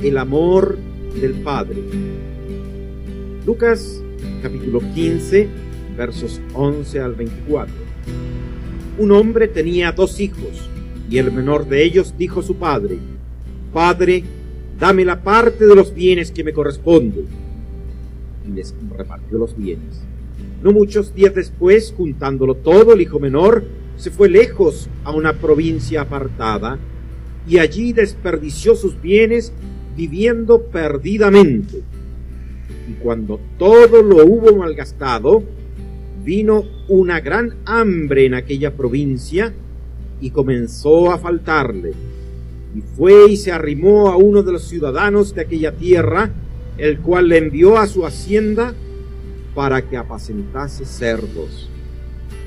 El amor del Padre. Lucas capítulo 15, versos 11 al 24. Un hombre tenía 2 hijos, y el menor de ellos dijo a su padre: Padre, dame la parte de los bienes que me corresponde. Y les repartió los bienes. No muchos días después, juntándolo todo, el hijo menor se fue lejos a una provincia apartada, y allí desperdició sus bienes viviendo perdidamente. Y cuando todo lo hubo malgastado, vino una gran hambre en aquella provincia y comenzó a faltarle. Y fue y se arrimó a uno de los ciudadanos de aquella tierra, el cual le envió a su hacienda para que apacentase cerdos.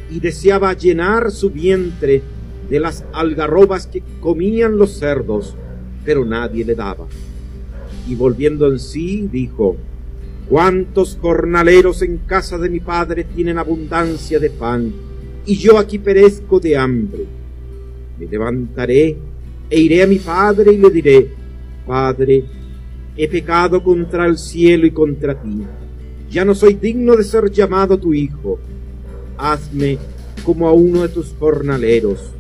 Y deseaba llenar su vientre de las algarrobas que comían los cerdos, pero nadie le daba. Y volviendo en sí, dijo: ¿Cuántos jornaleros en casa de mi padre tienen abundancia de pan, y yo aquí perezco de hambre? Me levantaré e iré a mi padre y le diré: Padre, he pecado contra el cielo y contra ti. Ya no soy digno de ser llamado tu hijo. Hazme como a uno de tus jornaleros.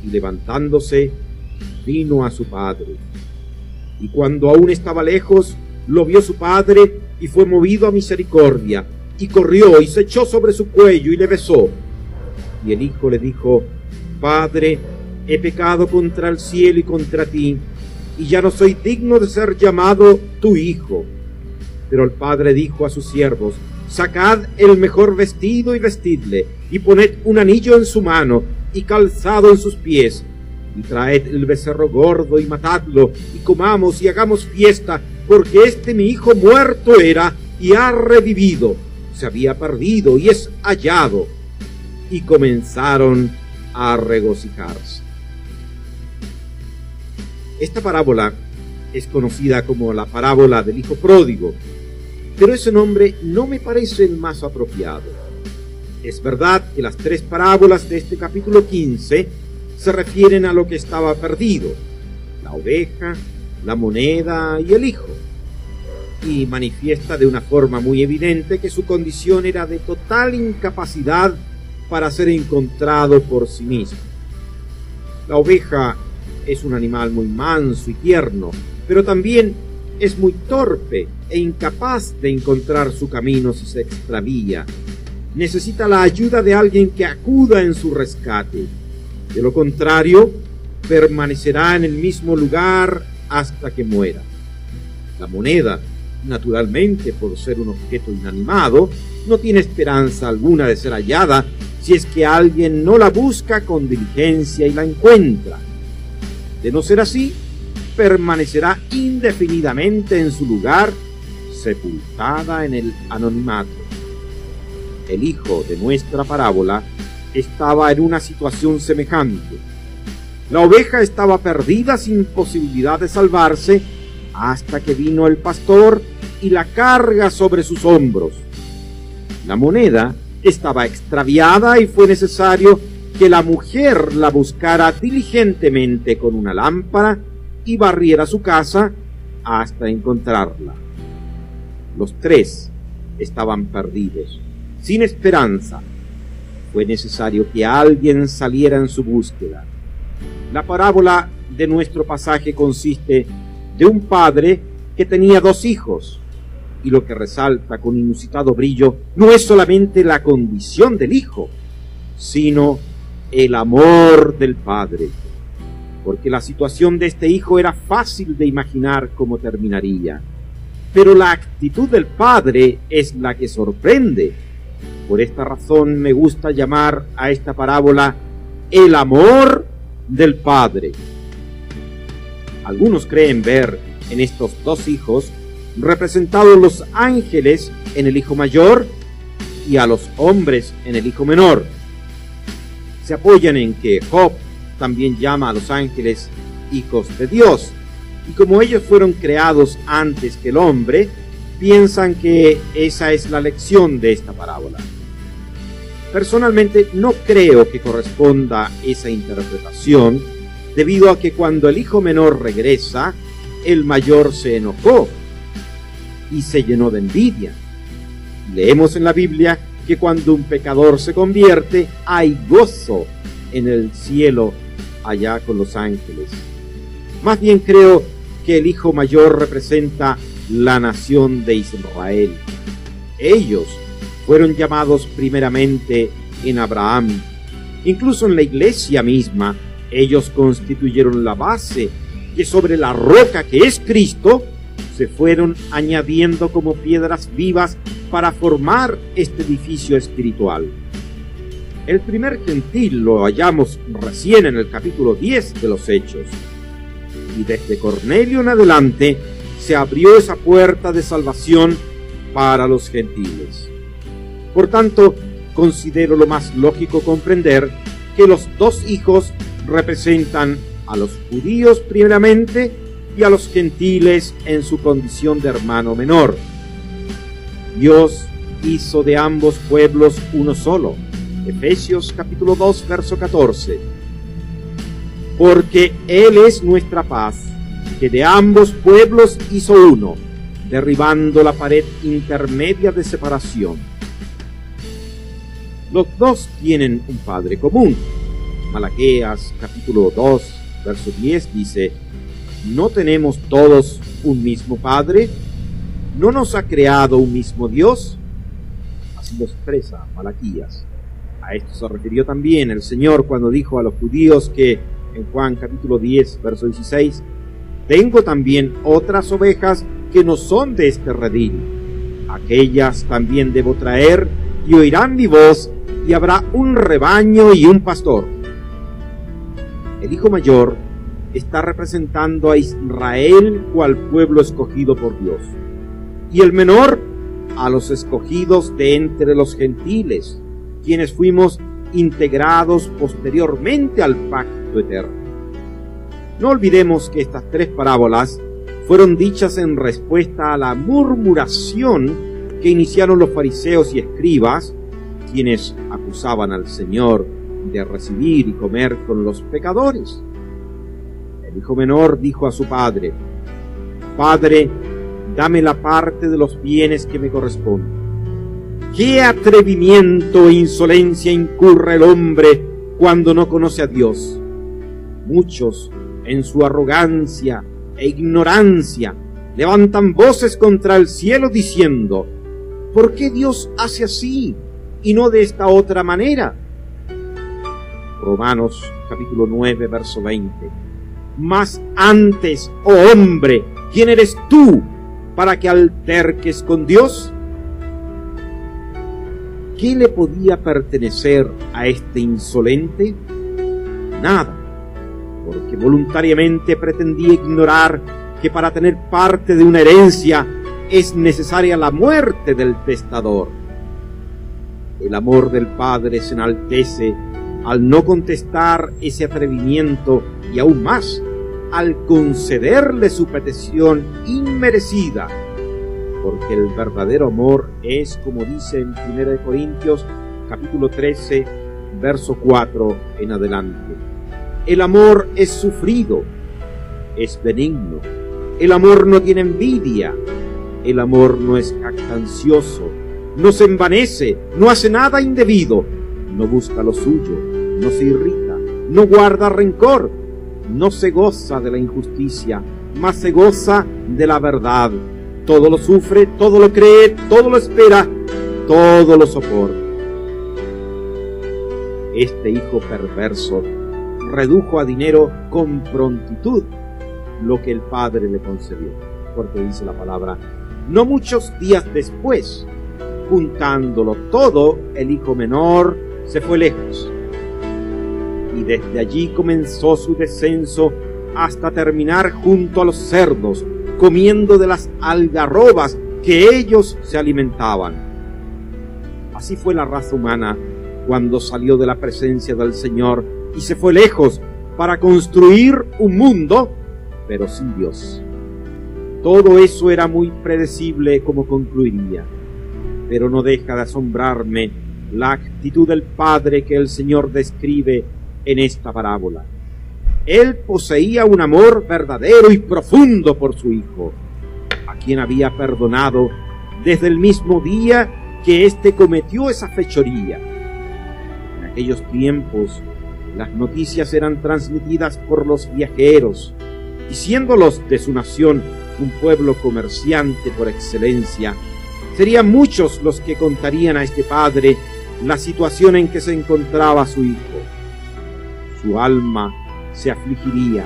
Y levantándose, vino a su padre. Y cuando aún estaba lejos, lo vio su padre y fue movido a misericordia, y corrió y se echó sobre su cuello y le besó. Y el hijo le dijo: Padre, he pecado contra el cielo y contra ti, y ya no soy digno de ser llamado tu hijo. Pero el padre dijo a sus siervos: Sacad el mejor vestido y vestidle, y poned un anillo en su mano y calzado en sus pies, y traed el becerro gordo y matadlo, y comamos y hagamos fiesta, porque este mi hijo muerto era y ha revivido, se había perdido y es hallado. Y comenzaron a regocijarse. Esta parábola es conocida como la parábola del hijo pródigo, pero ese nombre no me parece el más apropiado. Es verdad que las 3 parábolas de este capítulo 15 se refieren a lo que estaba perdido: la oveja, la moneda y el hijo, y manifiesta de una forma muy evidente que su condición era de total incapacidad para ser encontrado por sí mismo. La oveja es un animal muy manso y tierno, pero también es muy torpe e incapaz de encontrar su camino si se extravía. Necesita la ayuda de alguien que acuda en su rescate. De lo contrario, permanecerá en el mismo lugar hasta que muera. La moneda, naturalmente, por ser un objeto inanimado, no tiene esperanza alguna de ser hallada si es que alguien no la busca con diligencia y la encuentra. De no ser así, permanecerá indefinidamente en su lugar, sepultada en el anonimato. El hijo de nuestra parábola estaba en una situación semejante. La oveja estaba perdida sin posibilidad de salvarse hasta que vino el pastor y la carga sobre sus hombros. La moneda estaba extraviada y fue necesario que la mujer la buscara diligentemente con una lámpara y barriera su casa hasta encontrarla. Los 3 estaban perdidos, sin esperanza. Fue necesario que alguien saliera en su búsqueda. La parábola de nuestro pasaje consiste de un padre que tenía 2 hijos, y lo que resalta con inusitado brillo no es solamente la condición del hijo, sino el amor del padre, porque la situación de este hijo era fácil de imaginar cómo terminaría, pero la actitud del padre es la que sorprende. Por esta razón me gusta llamar a esta parábola el amor del Padre. Algunos creen ver en estos 2 hijos representados los ángeles en el hijo mayor y a los hombres en el hijo menor. Se apoyan en que Job también llama a los ángeles hijos de Dios. Y como ellos fueron creados antes que el hombre, piensan que esa es la lección de esta parábola. Personalmente no creo que corresponda esa interpretación, debido a que cuando el hijo menor regresa, el mayor se enojó y se llenó de envidia. Leemos en la Biblia que cuando un pecador se convierte, hay gozo en el cielo allá con los ángeles. Más bien creo que el hijo mayor representa la nación de Israel. Ellos fueron llamados primeramente en Abraham. Incluso en la iglesia misma, ellos constituyeron la base que sobre la roca que es Cristo se fueron añadiendo como piedras vivas para formar este edificio espiritual. El primer gentil lo hallamos recién en el capítulo 10 de los Hechos. Y desde Cornelio en adelante se abrió esa puerta de salvación para los gentiles. Por tanto, considero lo más lógico comprender que los dos hijos representan a los judíos primeramente y a los gentiles en su condición de hermano menor. Dios hizo de ambos pueblos uno solo. Efesios capítulo 2, verso 14. Porque Él es nuestra paz, que de ambos pueblos hizo uno, derribando la pared intermedia de separación. Los dos tienen un padre común. Malaquías capítulo 2, verso 10 dice: ¿no tenemos todos un mismo Padre? ¿No nos ha creado un mismo Dios? Así lo expresa Malaquías. A esto se refirió también el Señor cuando dijo a los judíos que en Juan capítulo 10, verso 16, tengo también otras ovejas que no son de este redil. Aquellas también debo traer y oirán mi voz, y habrá un rebaño y un pastor. El hijo mayor está representando a Israel cual pueblo escogido por Dios, y el menor a los escogidos de entre los gentiles, quienes fuimos integrados posteriormente al pacto eterno. No olvidemos que estas tres parábolas fueron dichas en respuesta a la murmuración que iniciaron los fariseos y escribas, quienes acusaban al Señor de recibir y comer con los pecadores. El hijo menor dijo a su padre: Padre, dame la parte de los bienes que me corresponde. ¿Qué atrevimiento e insolencia incurre el hombre cuando no conoce a Dios? Muchos, en su arrogancia e ignorancia, levantan voces contra el cielo diciendo: ¿por qué Dios hace así y no de esta otra manera? Romanos capítulo 9, verso 20. Mas antes, oh hombre, ¿quién eres tú para que alterques con Dios? ¿Qué le podía pertenecer a este insolente? Nada, porque voluntariamente pretendía ignorar que para tener parte de una herencia es necesaria la muerte del testador. El amor del Padre se enaltece al no contestar ese atrevimiento y aún más, al concederle su petición inmerecida, porque el verdadero amor es, como dice en 1 Corintios capítulo 13, verso 4 en adelante. El amor es sufrido, es benigno, el amor no tiene envidia, el amor no es jactancioso, no se envanece, no hace nada indebido, no busca lo suyo, no se irrita, no guarda rencor, no se goza de la injusticia, mas se goza de la verdad. Todo lo sufre, todo lo cree, todo lo espera, todo lo soporta. Este hijo perverso redujo a dinero con prontitud lo que el padre le concedió, porque dice la palabra: no muchos días después, juntándolo todo, el hijo menor se fue lejos, y desde allí comenzó su descenso hasta terminar junto a los cerdos, comiendo de las algarrobas que ellos se alimentaban. Así fue la raza humana cuando salió de la presencia del Señor y se fue lejos para construir un mundo, pero sin Dios. Todo eso era muy predecible cómo concluiría, pero no deja de asombrarme la actitud del padre que el Señor describe en esta parábola. Él poseía un amor verdadero y profundo por su hijo, a quien había perdonado desde el mismo día que éste cometió esa fechoría. En aquellos tiempos, las noticias eran transmitidas por los viajeros, y siendo los de su nación un pueblo comerciante por excelencia, serían muchos los que contarían a este padre la situación en que se encontraba su hijo. Su alma se afligiría,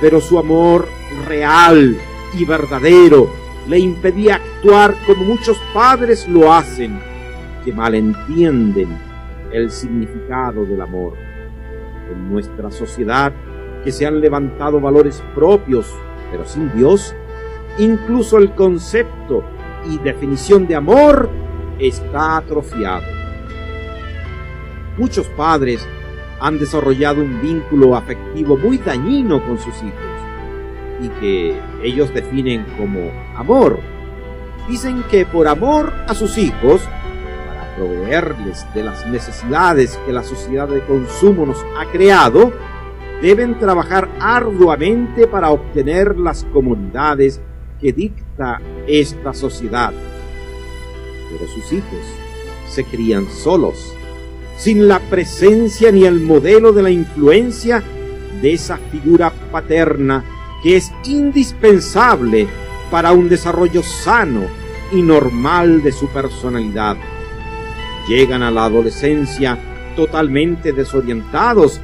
pero su amor real y verdadero le impedía actuar como muchos padres lo hacen, que malentienden el significado del amor. En nuestra sociedad, que se han levantado valores propios, pero sin Dios, incluso el concepto y definición de amor está atrofiado. Muchos padres han desarrollado un vínculo afectivo muy dañino con sus hijos y que ellos definen como amor. Dicen que por amor a sus hijos, para proveerles de las necesidades que la sociedad de consumo nos ha creado, deben trabajar arduamente para obtener las comodidades que dicta esta sociedad. Pero sus hijos se crían solos, sin la presencia ni el modelo de la influencia de esa figura paterna que es indispensable para un desarrollo sano y normal de su personalidad. Llegan a la adolescencia totalmente desorientados,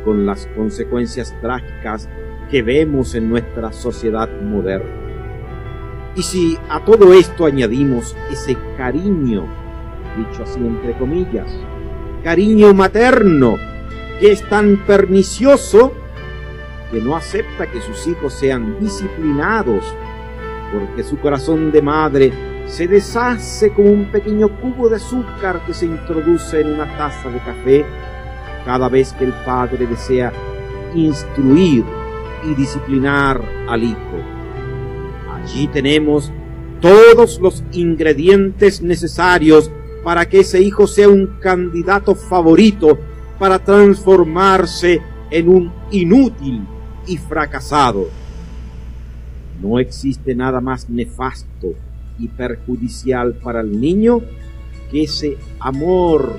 con las consecuencias trágicas que vemos en nuestra sociedad moderna. Y si a todo esto añadimos ese cariño, dicho así entre comillas, cariño materno, que es tan pernicioso que no acepta que sus hijos sean disciplinados, porque su corazón de madre se deshace como un pequeño cubo de azúcar que se introduce en una taza de café cada vez que el padre desea instruir y disciplinar al hijo. Allí tenemos todos los ingredientes necesarios para que ese hijo sea un candidato favorito para transformarse en un inútil y fracasado. No existe nada más nefasto y perjudicial para el niño que ese amor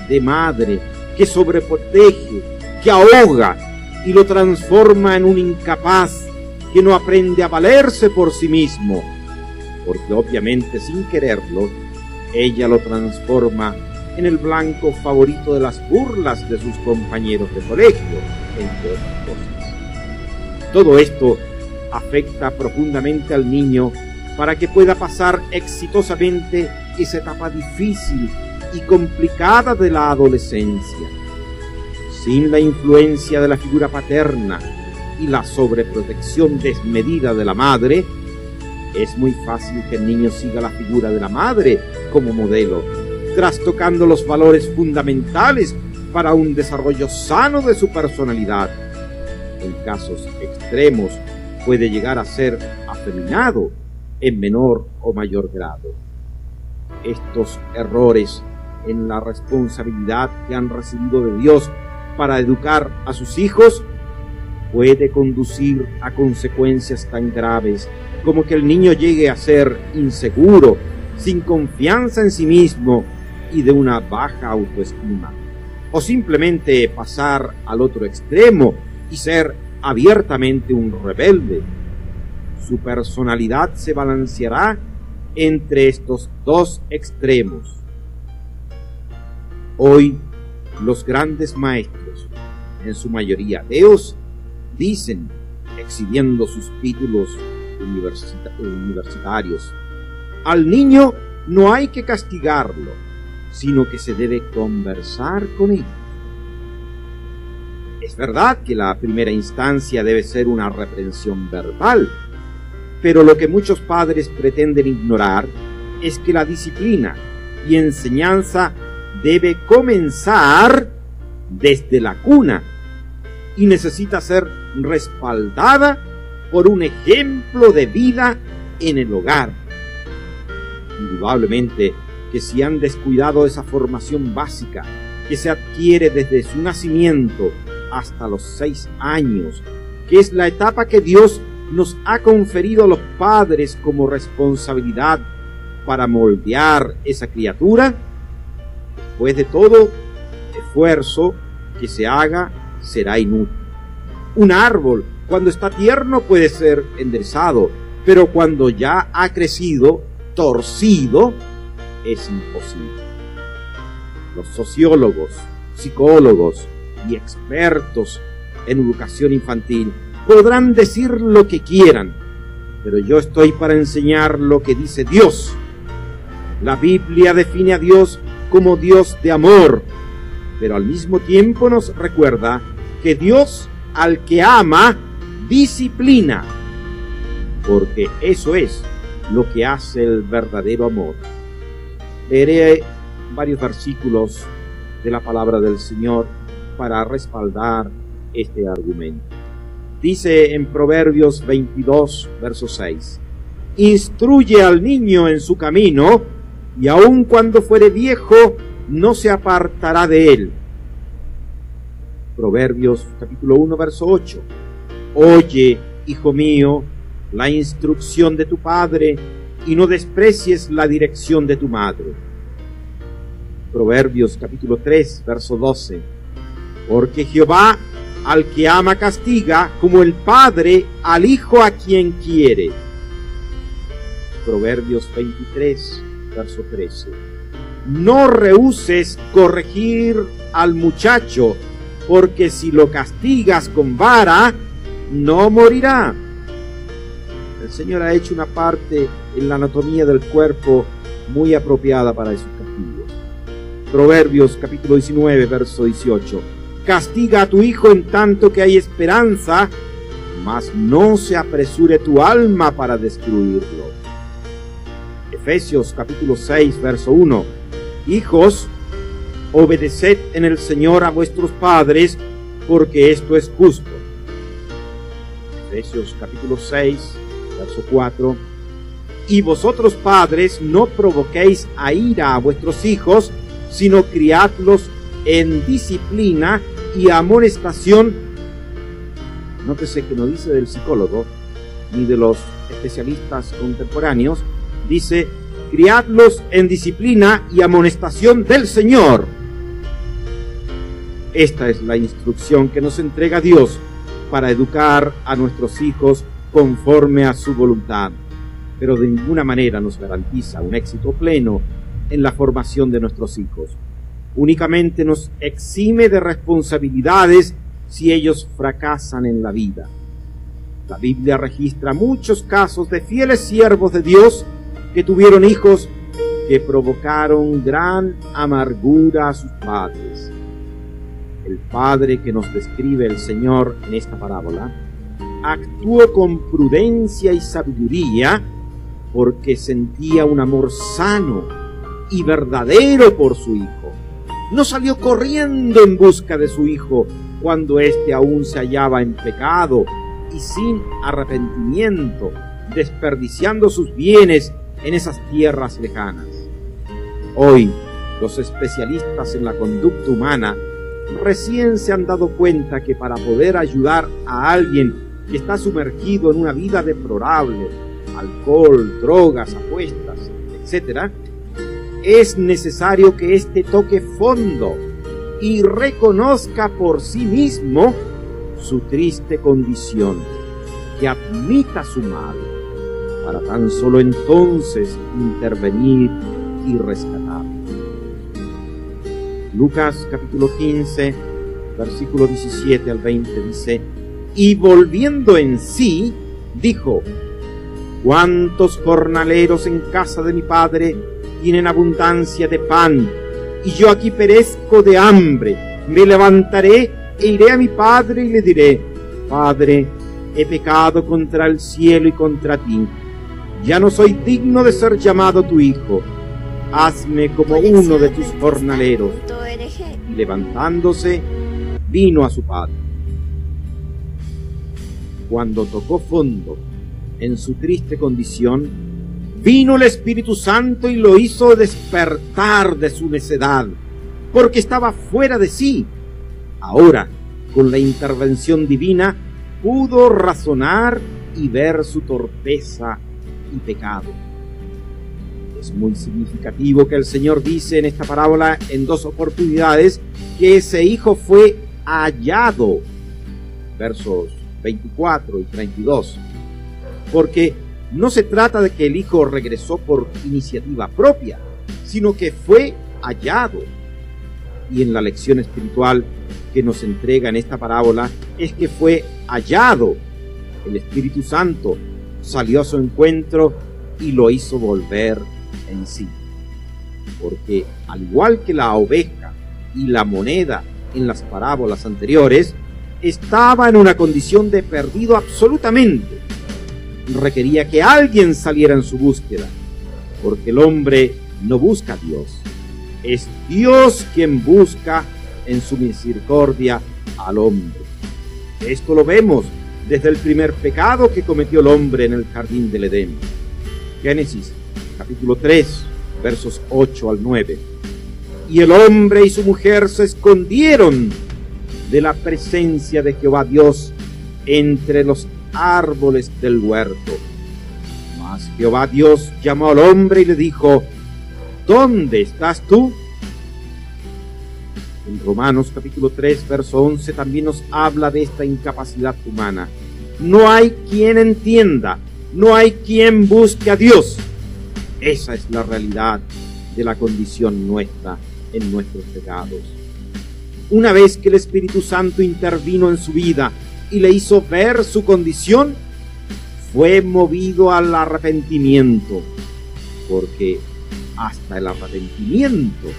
de madre que sobreprotege, que ahoga y lo transforma en un incapaz que no aprende a valerse por sí mismo, porque obviamente sin quererlo, ella lo transforma en el blanco favorito de las burlas de sus compañeros de colegio, entre otras cosas. Todo esto afecta profundamente al niño para que pueda pasar exitosamente esa etapa difícil y complicada de la adolescencia. Sin la influencia de la figura paterna y la sobreprotección desmedida de la madre, es muy fácil que el niño siga la figura de la madre como modelo, trastocando los valores fundamentales para un desarrollo sano de su personalidad. En casos extremos puede llegar a ser afeminado en menor o mayor grado. Estos errores en la responsabilidad que han recibido de Dios para educar a sus hijos puede conducir a consecuencias tan graves como que el niño llegue a ser inseguro, sin confianza en sí mismo y de una baja autoestima, o simplemente pasar al otro extremo y ser abiertamente un rebelde. Su personalidad se balanceará entre estos dos extremos. Hoy, los grandes maestros, en su mayoría ateos, dicen, exhibiendo sus títulos universitarios, al niño no hay que castigarlo, sino que se debe conversar con él. Es verdad que la primera instancia debe ser una reprensión verbal, pero lo que muchos padres pretenden ignorar es que la disciplina y enseñanza debe comenzar desde la cuna y necesita ser respaldada por un ejemplo de vida en el hogar. Indudablemente que si han descuidado esa formación básica que se adquiere desde su nacimiento hasta los 6 años, que es la etapa que Dios nos ha conferido a los padres como responsabilidad para moldear esa criatura, después de todo esfuerzo que se haga será inútil. Un árbol, cuando está tierno, puede ser enderezado, pero cuando ya ha crecido, torcido, es imposible. Los sociólogos, psicólogos y expertos en educación infantil podrán decir lo que quieran, pero yo estoy para enseñar lo que dice Dios. La Biblia define a Dios como Dios de amor, pero al mismo tiempo nos recuerda que Dios al que ama disciplina, porque eso es lo que hace el verdadero amor. Leeré varios versículos de la palabra del Señor para respaldar este argumento. Dice en Proverbios 22, verso 6: instruye al niño en su camino, y aun cuando fuere viejo, no se apartará de él. Proverbios capítulo 1, verso 8: oye, hijo mío, la instrucción de tu padre, y no desprecies la dirección de tu madre. Proverbios capítulo 3, verso 12: porque Jehová al que ama castiga, como el padre al hijo a quien quiere. Proverbios 23, verso 13: no rehúses corregir al muchacho, porque si lo castigas con vara, no morirá. El Señor ha hecho una parte en la anatomía del cuerpo muy apropiada para esos castigos. Proverbios capítulo 19, verso 18: castiga a tu hijo en tanto que hay esperanza, mas no se apresure tu alma para destruirlo. Efesios capítulo 6, verso 1: hijos, obedeced en el Señor a vuestros padres, porque esto es justo. Efesios capítulo 6, verso 4: y vosotros padres no provoquéis a ira a vuestros hijos, sino criadlos en disciplina y amonestación. Nótese que no dice del psicólogo ni de los especialistas contemporáneos, dice criadlos en disciplina y amonestación del Señor. Esta es la instrucción que nos entrega Dios para educar a nuestros hijos conforme a su voluntad, pero de ninguna manera nos garantiza un éxito pleno en la formación de nuestros hijos. Únicamente nos exime de responsabilidades si ellos fracasan en la vida. La Biblia registra muchos casos de fieles siervos de Dios que tuvieron hijos que provocaron gran amargura a sus padres. El padre que nos describe el Señor en esta parábola actuó con prudencia y sabiduría porque sentía un amor sano y verdadero por su hijo. No salió corriendo en busca de su hijo cuando éste aún se hallaba en pecado y sin arrepentimiento, desperdiciando sus bienes en esas tierras lejanas. Hoy, los especialistas en la conducta humana recién se han dado cuenta que para poder ayudar a alguien que está sumergido en una vida deplorable, alcohol, drogas, apuestas, etc., es necesario que éste toque fondo y reconozca por sí mismo su triste condición, que admita su mal, para tan solo entonces intervenir y rescatar. Lucas capítulo 15, versículo 17 al 20 dice: y volviendo en sí, dijo: ¿cuántos jornaleros en casa de mi padre tienen abundancia de pan, y yo aquí perezco de hambre? Me levantaré e iré a mi padre y le diré: Padre, he pecado contra el cielo y contra ti. Ya no soy digno de ser llamado tu hijo. Hazme como uno de tus jornaleros. Y levantándose, vino a su padre. cuando tocó fondo en su triste condición, vino el Espíritu Santo y lo hizo despertar de su necedad, porque estaba fuera de sí. Ahora, con la intervención divina, pudo razonar y ver su torpeza y pecado. Es muy significativo que el Señor dice en esta parábola en 2 oportunidades que ese hijo fue hallado, versos 24 y 32, porque no se trata de que el hijo regresó por iniciativa propia, sino que fue hallado. Y en la lección espiritual que nos entrega en esta parábola es que fue hallado. El Espíritu Santo salió a su encuentro y lo hizo volver en sí. Porque al igual que la oveja y la moneda en las parábolas anteriores, estaba en una condición de perdido absolutamente. Requería que alguien saliera en su búsqueda, porque el hombre no busca a Dios. Es Dios quien busca en su misericordia al hombre. Esto lo vemos desde el primer pecado que cometió el hombre en el jardín del Edén. Génesis capítulo 3, versos 8 al 9. Y el hombre y su mujer se escondieron de la presencia de Jehová Dios entre los árboles del huerto. Mas Jehová Dios llamó al hombre y le dijo: ¿dónde estás tú? En Romanos capítulo 3, verso 11 también nos habla de esta incapacidad humana. No hay quien entienda, no hay quien busque a Dios. Esa es la realidad de la condición nuestra en nuestros pecados. Una vez que el Espíritu Santo intervino en su vida y le hizo ver su condición, fue movido al arrepentimiento, porque hasta el arrepentimiento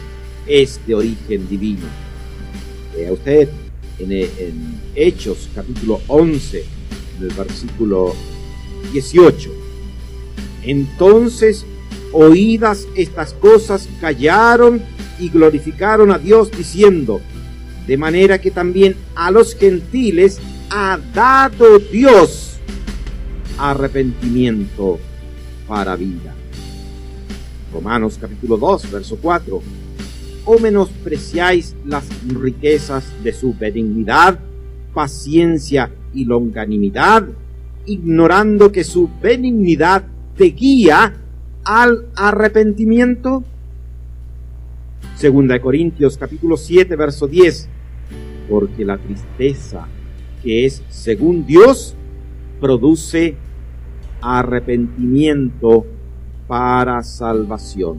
es de origen divino. Vea usted en Hechos capítulo 11, en el versículo 18. Entonces, oídas estas cosas, callaron y glorificaron a Dios, diciendo: de manera que también a los gentiles ha dado Dios arrepentimiento para vida. Romanos capítulo 2, verso 4. ¿O menospreciáis las riquezas de su benignidad, paciencia y longanimidad, ignorando que su benignidad te guía al arrepentimiento? Segunda de Corintios capítulo 7, verso 10. Porque la tristeza que es según Dios produce arrepentimiento para salvación.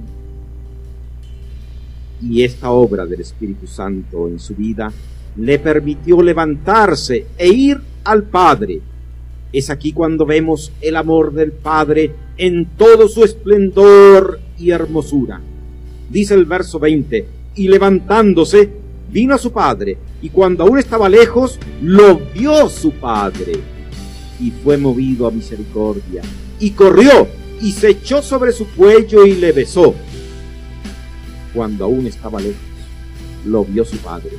Y esta obra del Espíritu Santo en su vida le permitió levantarse e ir al Padre. Es aquí cuando vemos el amor del Padre en todo su esplendor y hermosura. Dice el verso 20: y levantándose, vino a su padre, y cuando aún estaba lejos, lo vio su padre, y fue movido a misericordia, y corrió, y se echó sobre su cuello, y le besó. Cuando aún estaba lejos, lo vio su padre.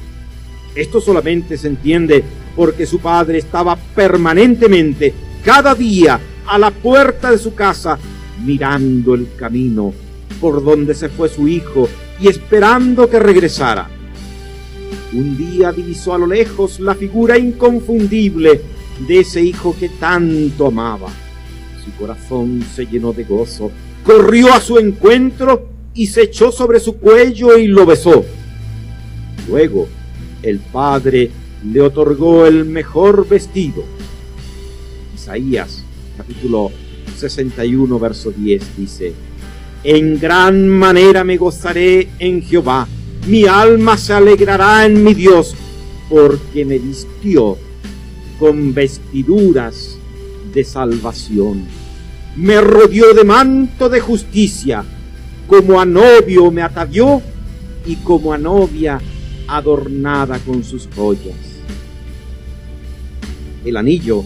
Esto solamente se entiende porque su padre estaba permanentemente, cada día, a la puerta de su casa, mirando el camino por donde se fue su hijo y esperando que regresara. Un día divisó a lo lejos la figura inconfundible de ese hijo que tanto amaba. Su corazón se llenó de gozo, corrió a su encuentro y se echó sobre su cuello y lo besó. Luego el padre le otorgó el mejor vestido. Isaías capítulo 61, verso 10 dice: en gran manera me gozaré en Jehová, mi alma se alegrará en mi Dios, porque me vistió con vestiduras de salvación, me rodeó de manto de justicia, como a novio me atavió, y como a novia adornada con sus joyas. El anillo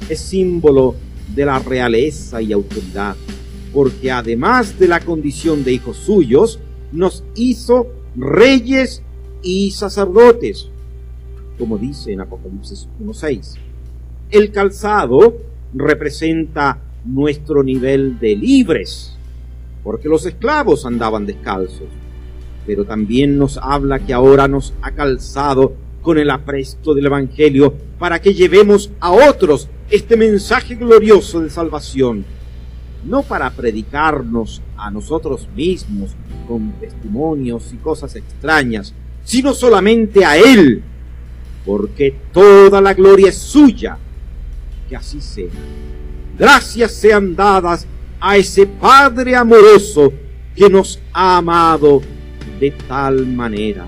es símbolo de la realeza y autoridad, porque además de la condición de hijos suyos, nos hizo reyes y sacerdotes, como dice en Apocalipsis 1:6. El calzado representa nuestro nivel de libres, porque los esclavos andaban descalzos, pero también nos habla que ahora nos ha calzado con el apresto del Evangelio para que llevemos a otros este mensaje glorioso de salvación, no para predicarnos a nosotros mismos con testimonios y cosas extrañas, sino solamente a Él, porque toda la gloria es suya. Que así sea. Gracias sean dadas a ese Padre amoroso que nos ha amado de tal manera.